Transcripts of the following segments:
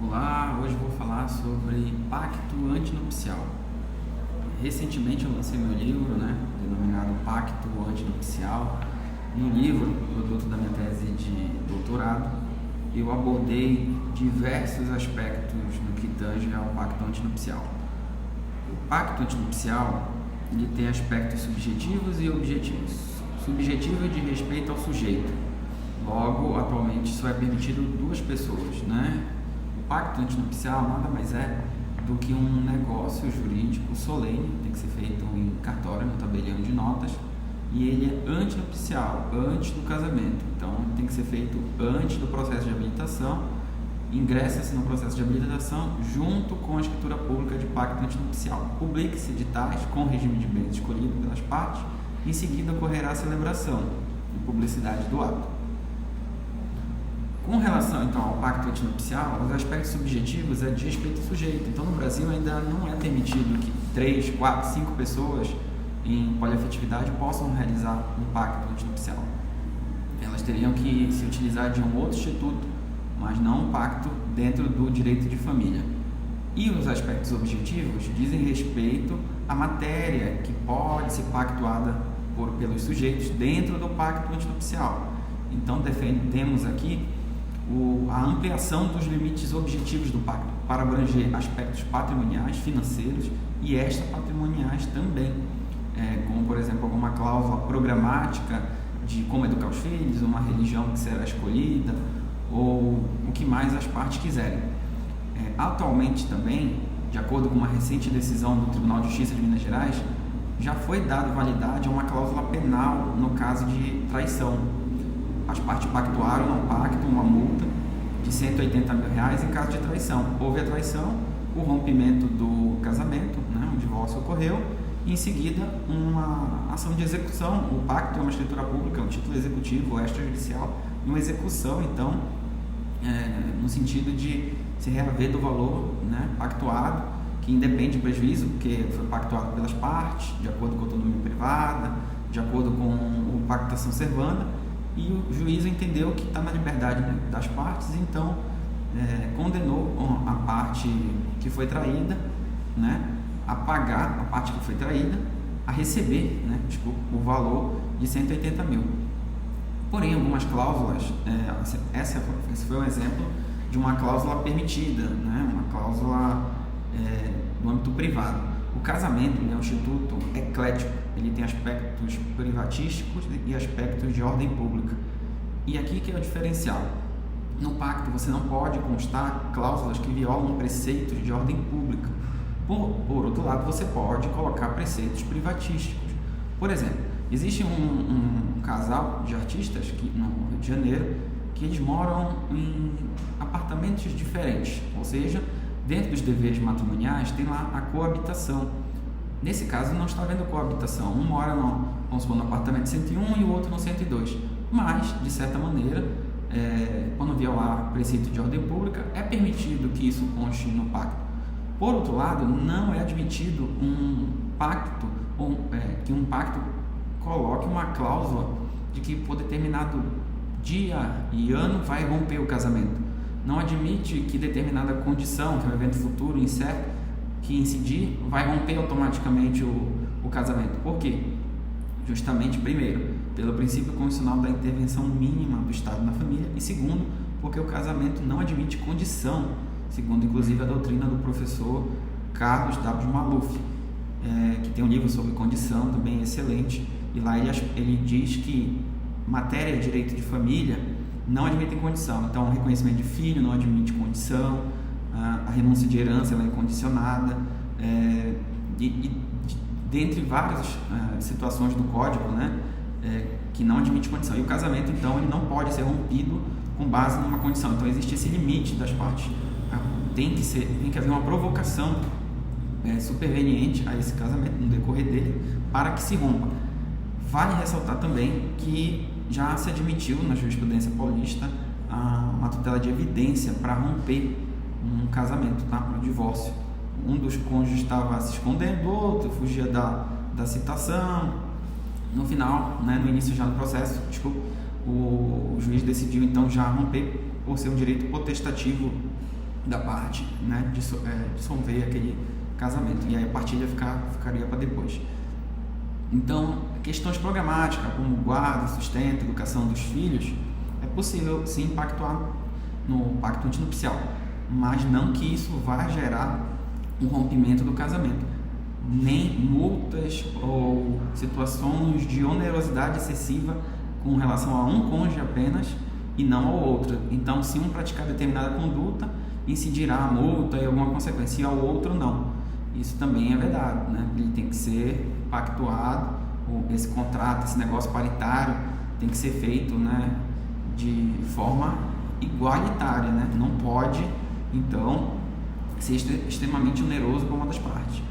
Olá, hoje vou falar sobre pacto antinupcial. Recentemente eu lancei meu livro, denominado Pacto Antinupcial. No livro, produto da minha tese de doutorado, eu abordei diversos aspectos no que tange ao pacto antinupcial. O pacto antinupcial ele tem aspectos subjetivos e objetivos. Subjetivo é de respeito ao sujeito. Logo, atualmente só é permitido duas pessoas, O pacto antinupcial nada mais é do que um negócio jurídico solene, tem que ser feito em cartório, no tabelião de notas, e ele é antinupcial, antes do casamento. Então, tem que ser feito antes do processo de habilitação, ingressa-se no processo de habilitação junto com a escritura pública de pacto antinupcial. Publique-se editais com regime de bens escolhido pelas partes, em seguida ocorrerá a celebração e publicidade do ato. Com relação então ao pacto antinupcial, os aspectos subjetivos é de respeito ao sujeito. Então, no Brasil ainda não é permitido que 3, 4, 5 pessoas em poliafetividade possam realizar um pacto antinupcial. Elas teriam que se utilizar de um outro instituto, mas não um pacto dentro do direito de família. E os aspectos objetivos dizem respeito à matéria que pode ser pactuada pelos sujeitos dentro do pacto antinupcial. Então, defendemos aqui a ampliação dos limites objetivos do pacto para abranger aspectos patrimoniais, financeiros e extrapatrimoniais também, como por exemplo alguma cláusula programática de como educar os filhos, uma religião que será escolhida ou o que mais as partes quiserem. Atualmente também, de acordo com uma recente decisão do Tribunal de Justiça de Minas Gerais, já foi dada validade a uma cláusula penal no caso de traição. As partes pactuaram no pacto uma multa de R$180 mil em caso de traição. Houve a traição, o rompimento do casamento, um divórcio ocorreu, e em seguida uma ação de execução. O pacto é uma escritura pública, um título executivo extrajudicial, uma execução, então, no sentido de se reaver do valor pactuado, que independe do prejuízo, porque foi pactuado pelas partes, de acordo com a autonomia privada, de acordo com o pactação servanda, e o juiz entendeu que está na liberdade das partes, então condenou a parte que foi traída, a pagar a parte que foi traída, a receber o valor de 180 mil. Porém, algumas cláusulas, esse foi um exemplo de uma cláusula permitida, uma cláusula no âmbito privado. O casamento é um instituto eclético, ele tem aspectos privatísticos e aspectos de ordem pública. E aqui que é o diferencial. No pacto você não pode constar cláusulas que violam preceitos de ordem pública. Por outro lado, você pode colocar preceitos privatísticos. Por exemplo, existe um casal de artistas no Rio de Janeiro que eles moram em apartamentos diferentes, ou seja, dentro dos deveres matrimoniais tem lá a coabitação. Nesse caso não está havendo coabitação, um mora vamos supor, no apartamento 101 e o outro no 102, mas de certa maneira, quando violar preceito de ordem pública, é permitido que isso conste no pacto. Por outro lado, não é admitido um pacto, que um pacto coloque uma cláusula de que por determinado dia e ano vai romper o casamento. Não admite que determinada condição, que é um evento futuro incerto, que incidir, vai romper automaticamente o casamento. Por quê? Justamente, primeiro, pelo princípio constitucional da intervenção mínima do Estado na família, e segundo, porque o casamento não admite condição, segundo inclusive a doutrina do professor Carlos W. Maluf, que tem um livro sobre condição também excelente, e lá ele diz que matéria de direito de família não admitem condição. Então, o reconhecimento de filho não admite condição, a renúncia de herança ela é incondicionada, dentre várias situações do código, que não admite condição. E o casamento, então, ele não pode ser rompido com base numa condição. Então, existe esse limite das partes. Tem que haver uma provocação superveniente a esse casamento, no decorrer dele, para que se rompa. Vale ressaltar também que já se admitiu na jurisprudência paulista uma tutela de evidência para romper um casamento, um divórcio. Um dos cônjuges estava se escondendo, o outro fugia da citação. No final, no início já do processo, o juiz decidiu então já romper por ser um direito potestativo da parte, né, dissolver aquele casamento, e aí a partilha ficaria para depois. Então, questões programáticas como guarda, sustento, educação dos filhos, é possível sim pactuar no pacto antinupcial, mas não que isso vá gerar um rompimento do casamento, nem multas ou situações de onerosidade excessiva com relação a um cônjuge apenas e não ao outro. Então, se um praticar determinada conduta, incidirá a multa e alguma consequência, e ao outro não. Isso também é verdade, né? Ele tem que ser pactuado, esse contrato, esse negócio paritário tem que ser feito, né, de forma igualitária, né? Não pode, então, ser extremamente oneroso para uma das partes.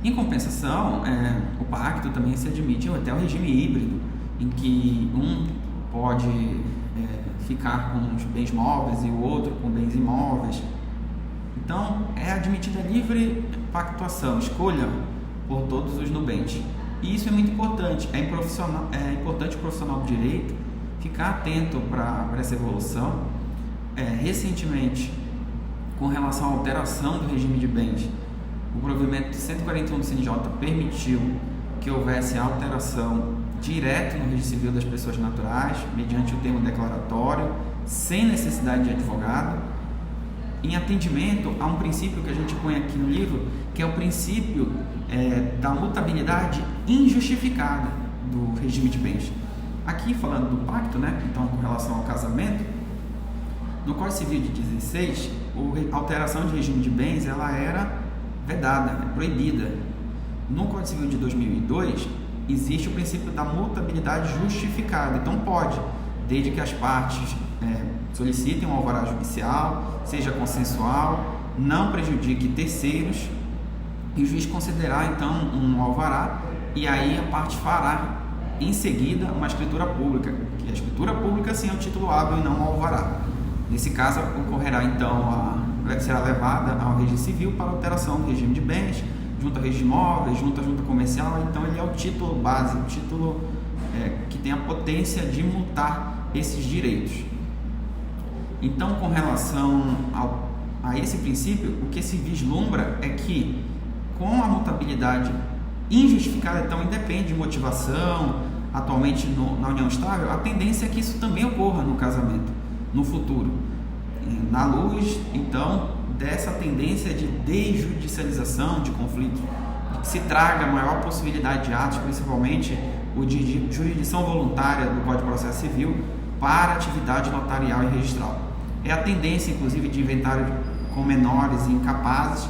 Em compensação, o pacto também se admite até o regime híbrido, em que um pode ficar com os bens móveis e o outro com bens imóveis. Então, é admitida livre pactuação, escolha por todos os nubentes. E isso é muito importante. É importante o profissional do direito ficar atento para essa evolução. Recentemente, com relação à alteração do regime de bens, o provimento 141 do CNJ permitiu que houvesse a alteração direto no registro civil das pessoas naturais, mediante o termo declaratório, sem necessidade de advogado, em atendimento a um princípio que a gente põe aqui no livro, que é o princípio da mutabilidade injustificada do regime de bens. Aqui falando do pacto, né? Então, com relação ao casamento, no Código Civil de 16, a alteração de regime de bens ela era vedada, proibida. No Código Civil de 2002, existe o princípio da mutabilidade justificada. Então pode, desde que as partes solicitem um alvará judicial, seja consensual, não prejudique terceiros, e o juiz considerar então um alvará, e aí a parte fará em seguida uma escritura pública, que a escritura pública sim é o título hábil e não o alvará. Nesse caso ocorrerá então será levada ao registro civil para alteração do regime de bens, junto a registro de imóveis, junto à junta comercial. Então ele é o título base, o título que tem a potência de mutar esses direitos. Então, com relação a esse princípio, o que se vislumbra é que com a mutabilidade injustificada, então independe de motivação, atualmente na união estável, a tendência é que isso também ocorra no casamento, no futuro, na luz, então, dessa tendência de desjudicialização de conflitos, que se traga a maior possibilidade de atos, principalmente o de jurisdição voluntária do Código de Processo Civil, para atividade notarial e registral. É a tendência, inclusive, de inventário com menores e incapazes,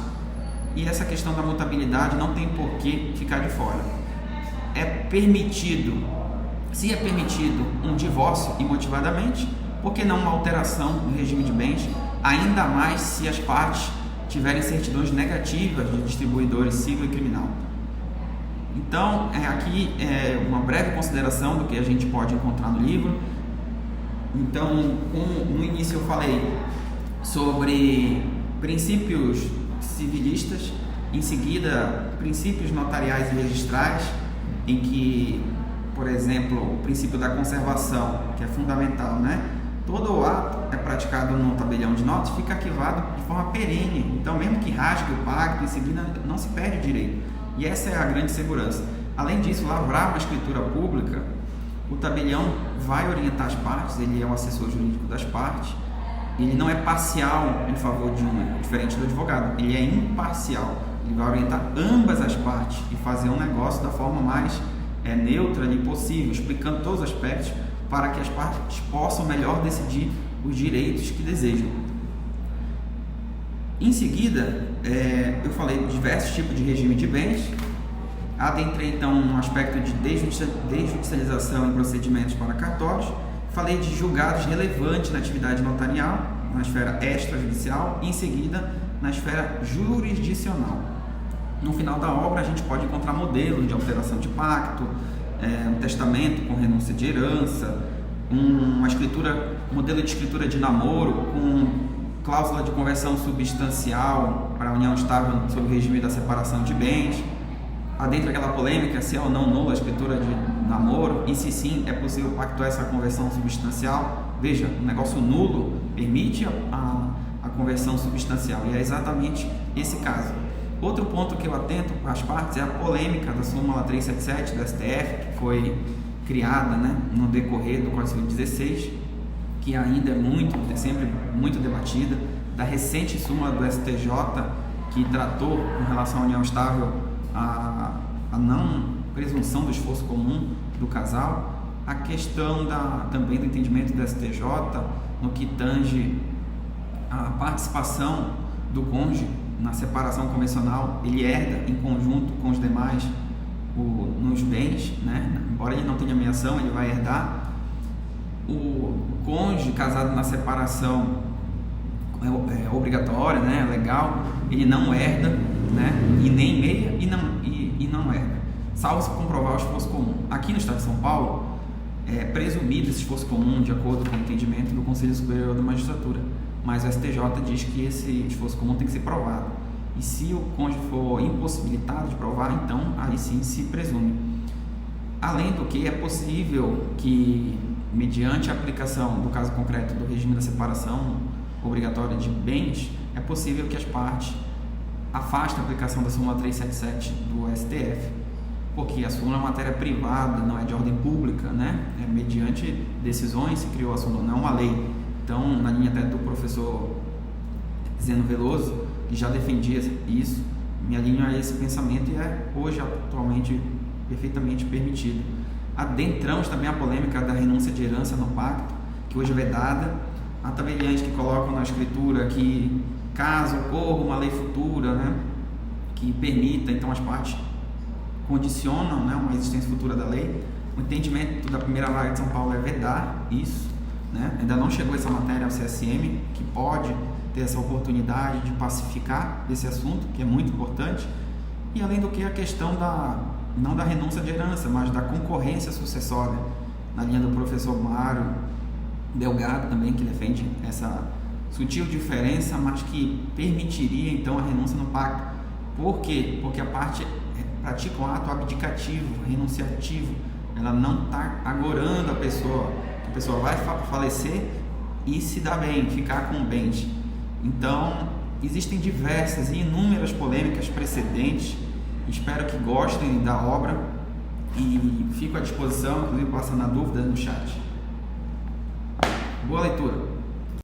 e essa questão da mutabilidade não tem por que ficar de fora. Se é permitido um divórcio imotivadamente, por que não uma alteração no regime de bens, ainda mais se as partes tiverem certidões negativas de distribuidores civil e criminal. Então, aqui é uma breve consideração do que a gente pode encontrar no livro. Então, no início eu falei sobre princípios civilistas, em seguida princípios notariais e registrais, em que, por exemplo, o princípio da conservação, que é fundamental, né? Todo o ato é praticado no tabelião de notas, fica arquivado de forma perene. Então, mesmo que rasgue o pacto, em seguida não se perde o direito. E essa é a grande segurança. Além disso, lavrar uma escritura pública, o tabelião vai orientar as partes, ele é o assessor jurídico das partes, ele não é parcial em favor de uma, diferente do advogado, ele é imparcial, ele vai orientar ambas as partes e fazer um negócio da forma mais neutra ali possível, explicando todos os aspectos para que as partes possam melhor decidir os direitos que desejam. Em seguida, eu falei de diversos tipos de regime de bens, adentrei então um aspecto de desjudicialização em procedimentos para cartórios, falei de julgados relevantes na atividade notarial, na esfera extrajudicial, e em seguida na esfera jurisdicional. No final da obra a gente pode encontrar modelos de alteração de pacto, um testamento com renúncia de herança, modelo de escritura de namoro com cláusula de conversão substancial para a união estável sob o regime da separação de bens. Adentro aquela polêmica se é ou não nula a escritura de namoro e se sim é possível pactuar essa conversão substancial. Veja, um negócio nulo permite a conversão conversão substancial, e é exatamente esse caso. Outro ponto que eu atento para as partes é a polêmica da súmula 377 do STF, que foi criada, né, no decorrer do Código Civil 16, que ainda é sempre muito debatida, da recente súmula do STJ, que tratou com relação à união estável a não presunção do esforço comum do casal, a questão também do entendimento do STJ no que tange a participação do cônjuge na separação convencional. Ele herda em conjunto com os demais nos bens, né? Embora ele não tenha meação, ele vai herdar. O cônjuge casado na separação obrigatória, né? Legal, ele não herda, né? E nem meia e não herda, salvo se comprovar o esforço comum. Aqui no estado de São Paulo é presumido esse esforço comum de acordo com o entendimento do Conselho Superior da Magistratura, mas o STJ diz que esse esforço comum tem que ser provado, e se o cônjuge for impossibilitado de provar, então aí sim se presume. Além do que, é possível que, mediante a aplicação do caso concreto do regime da separação obrigatória de bens, é possível que as partes afastem a aplicação da súmula 377 do STF, porque a súmula é uma matéria privada, não é de ordem pública, né? Mediante decisões se criou a súmula, não é uma lei. Então, na linha até do professor Zeno Veloso, que já defendia isso, me alinho a esse pensamento e é hoje, atualmente, perfeitamente permitido. Adentramos também a polêmica da renúncia de herança no pacto, que hoje é vedada. Há tabeliães que colocam na escritura que, caso ocorra uma lei futura, né, que permita, então as partes condicionam, né, uma existência futura da lei. O entendimento da primeira vara de São Paulo é vedar isso, né? Ainda não chegou essa matéria ao CSM, que pode ter essa oportunidade de pacificar esse assunto, que é muito importante. E além do que, a questão não da renúncia de herança, mas da concorrência sucessória, na linha do professor Mário Delgado também, que defende essa sutil diferença, mas que permitiria então a renúncia no pacto. Por quê? Porque a parte pratica um ato abdicativo, renunciativo, ela não está agorando a pessoa vai falecer e se dar bem, ficar com bens. Então, existem diversas e inúmeras polêmicas precedentes. Espero que gostem da obra e fico à disposição, inclusive passando a dúvida no chat. Boa leitura!